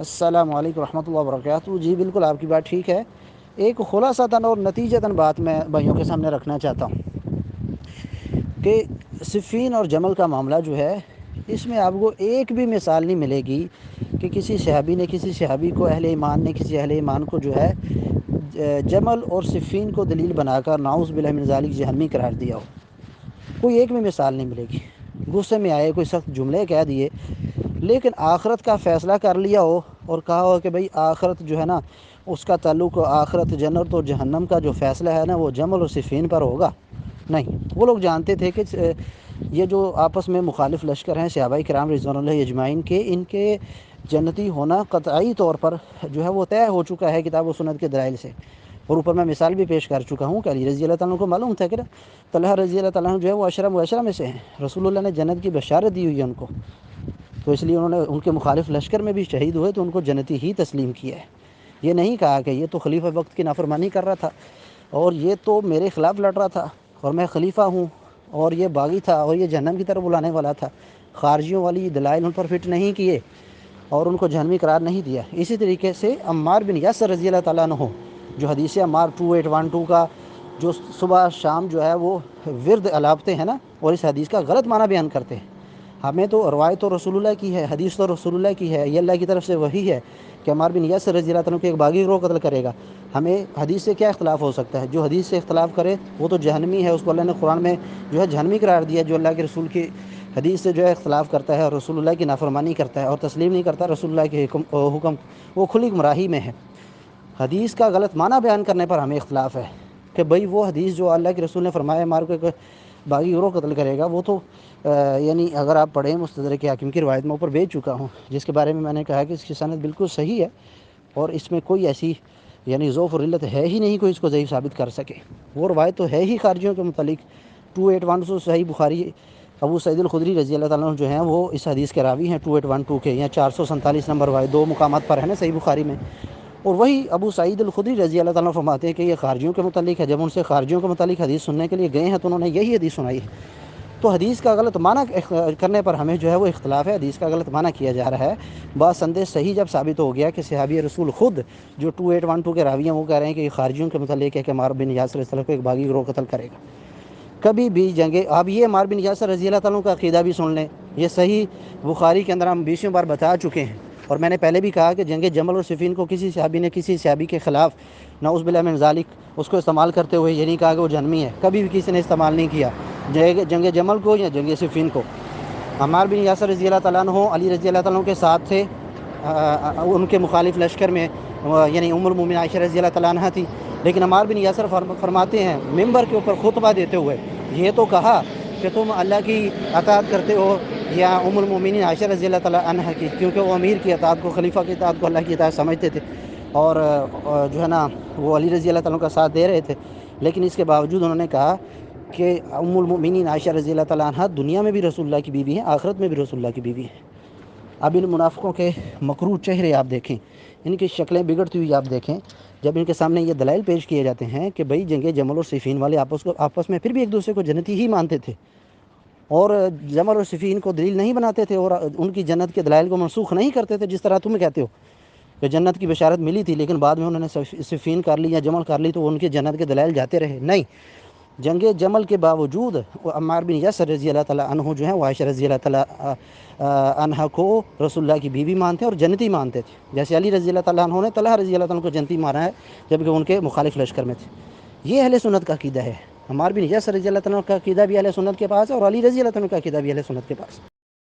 السلام علیکم ورحمۃ اللہ وبرکاتہ۔ جی بالکل آپ کی بات ٹھیک ہے۔ ایک خلاصتاً اور نتیجتاً بات میں بھائیوں کے سامنے رکھنا چاہتا ہوں کہ صفین اور جمل کا معاملہ جو ہے، اس میں آپ کو ایک بھی مثال نہیں ملے گی کہ کسی صحابی نے کسی صحابی کو، اہل ایمان نے کسی اہل ایمان کو جو ہے جمل اور صفین کو دلیل بنا کر نعوذ باللہ من ذالک جہنمی قرار دیا ہو۔ کوئی ایک بھی مثال نہیں ملے گی۔ غصے میں آئے کوئی سخت جملے کہہ دیے، لیکن آخرت کا فیصلہ کر لیا ہو اور کہا ہو کہ بھئی آخرت جو ہے نا، اس کا تعلق آخرت جنت اور جہنم کا جو فیصلہ ہے نا وہ جمل اور صفین پر ہوگا، نہیں۔ وہ لوگ جانتے تھے کہ یہ جو آپس میں مخالف لشکر ہیں صحابہ کرام رضوان اللہ اجمعین کے، ان کے جنتی ہونا قطعی طور پر جو ہے وہ طے ہو چکا ہے کتاب و سنت کے دلائل سے۔ اور اوپر میں مثال بھی پیش کر چکا ہوں کہ علی رضی اللہ تعالیٰ کو معلوم تھا کہ طلحہ رضی اللہ تعالیٰ جو ہے وہ عشرہ مبشرہ میں سے ہیں، رسول اللہ نے جنت کی بشارت دی ہوئی ہے ان کو، تو اس لیے انہوں نے ان کے مخالف لشکر میں بھی شہید ہوئے تو ان کو جنتی ہی تسلیم کیا ہے۔ یہ نہیں کہا کہ یہ تو خلیفہ وقت کی نافرمانی کر رہا تھا اور یہ تو میرے خلاف لڑ رہا تھا اور میں خلیفہ ہوں اور یہ باغی تھا اور یہ جہنم کی طرف بلانے والا تھا۔ خارجیوں والی دلائل ان پر فٹ نہیں کیے اور ان کو جہنمی قرار نہیں دیا۔ اسی طریقے سے عمار بن یاسر رضی اللہ تعالیٰ عنہ، جو حدیث عمار 2812 کا جو صبح شام جو ہے وہ ورد الاپتے ہیں نا، اور اس حدیث کا غلط معنی بیان کرتے ہیں۔ ہمیں تو روایت تو رسول اللہ کی ہے، حدیث تو رسول اللہ کی ہے، یہ اللہ کی طرف سے وحی ہے کہ عمار بن یاسر رضی اللہ تعالیٰ کو ایک باغی گروہ قتل کرے گا۔ ہمیں حدیث سے کیا اختلاف ہو سکتا ہے؟ جو حدیث سے اختلاف کرے وہ تو جہنمی ہے، اس کو اللہ نے قرآن میں جو ہے جہنمی قرار دیا۔ جو اللہ کے رسول کی حدیث سے جو ہے اختلاف کرتا ہے اور رسول اللہ کی نافرمانی کرتا ہے اور تسلیم نہیں کرتا رسول اللہ کے حکم، وہ کھلی گمراہی میں ہے۔ حدیث کا غلط معنی بیان کرنے پر ہمیں اختلاف ہے کہ بھئی وہ حدیث جو اللہ کے رسول نے فرمایا عمار کو ایک باغی گروہ قتل کرے گا، وہ تو یعنی اگر آپ پڑھیں مستدرک حاکم کی روایت میں اوپر بھیج چکا ہوں، جس کے بارے میں نے کہا کہ اس کی سند بالکل صحیح ہے اور اس میں کوئی ایسی یعنی ضعف اور علت ہے ہی نہیں کوئی اس کو ضعیف ثابت کر سکے۔ وہ روایت تو ہے ہی خارجیوں کے متعلق 2812 صحیح بخاری، ابو سعید الخدری رضی اللہ تعالیٰ عنہ جو ہیں وہ اس حدیث کے راوی ہیں 2812 کے، یا 447 نمبر روایت، دو مقامات پر ہے نا صحیح بخاری میں۔ اور وہی ابو سعید الخدری رضی اللہ تعالیٰ عنہ فرماتے ہیں کہ یہ خارجیوں کے متعلق ہے۔ جب ان سے خارجیوں کے متعلق حدیث سننے کے لیے گئے ہیں تو انہوں نے یہی حدیث سنائی ہے۔ تو حدیث کا غلط معنی کرنے پر ہمیں جو ہے وہ اختلاف ہے، حدیث کا غلط معنی کیا جا رہا ہے۔ بات سندے صحیح جب ثابت ہو گیا کہ صحابی رسول خود جو 2812 کے راوی ہیں وہ کہہ رہے ہیں کہ یہ خارجیوں کے متعلق ہے کہ عمار بن یاسر رضی اللہ تعالیٰ کو ایک باغی گروہ قتل کرے گا۔ کبھی بھی جنگیں، اب یہ عمار بن یاسر رضی اللہ تعالیٰ کا عقیدہ بھی سن لیں، یہ صحیح بخاری کے اندر ہم 20 بار بتا چکے ہیں، اور میں نے پہلے بھی کہا کہ جنگ جمل اور صفین کو کسی صحابی نے کسی صحابی کے خلاف نعوذ باللہ من ذالک اس کو استعمال کرتے ہوئے یہ نہیں کہا کہ وہ جہنمی ہے، کبھی بھی کسی نے استعمال نہیں کیا جنگ جمل کو یا جنگ صفین کو۔ عمار بن یاسر رضی اللہ تعالیٰ عنہ علی رضی اللہ تعالیٰ عنہ کے ساتھ تھے، ان کے مخالف لشکر میں یعنی ام المومنین عائشہ رضی اللہ تعالیٰ عنہ تھی، لیکن عمار بن یاسر فرماتے ہیں ممبر کے اوپر خطبہ دیتے ہوئے یہ تو کہا کہ تم اللہ کی اطاعت کرتے ہو یا ام المومنین عائشہ رضی اللہ تعالیٰ عنہ کی، کیونکہ وہ امیر کی اطاعت کو، خلیفہ کی اطاعت کو اللہ کی اطاعت سمجھتے تھے اور جو ہے نا وہ علی رضی اللہ تعالیٰ کا ساتھ دے رہے تھے۔ لیکن اس کے باوجود انہوں نے کہا کہ ام المؤمنین عائشہ رضی اللہ تعالیٰ عنہ دنیا میں بھی رسول اللہ کی بیوی ہیں، آخرت میں بھی رسول اللہ کی بیوی ہیں۔ اب ان منافقوں کے مکروہ چہرے آپ دیکھیں، ان کی شکلیں بگڑتی ہوئی آپ دیکھیں، جب ان کے سامنے یہ دلائل پیش کیے جاتے ہیں کہ بھئی جنگ جمل اور صفین والے آپس میں پھر بھی ایک دوسرے کو جنتی ہی مانتے تھے اور جمل اور صفین کو دلیل نہیں بناتے تھے اور ان کی جنت کے دلائل کو منسوخ نہیں کرتے تھے، جس طرح تم کہتے ہو کہ جنت کی بشارت ملی تھی لیکن بعد میں انہوں نے صفین کر لی یا جمل کر لی تو ان کے جنت کے دلائل جاتے رہے، نہیں۔ جنگ جمل کے باوجود عمار بن یاسر رضی اللہ تعالیٰ عنہ جو ہیں وہ عائشہ رضی اللہ تعالیٰ عنہ کو رسول اللہ کی بیوی مانتے اور جنتی مانتے تھے، جیسے علی رضی اللہ تعالیٰ عنہ نے طلحہ رضی اللہ تعالیٰ عنہ کو جنتی مانا ہے جبکہ ان کے مخالف لشکر میں تھے۔ یہ اہل سنت کا عقیدہ ہے۔ عمار بن یاسر رضی اللہ تعالیٰ عنہ کا عقیدہ بھی اہل سنت کے پاس ہے اور علی رضی اللہ تعالیٰ عنہ کا عقیدہ بھی اہل سنت کے پاس ہے۔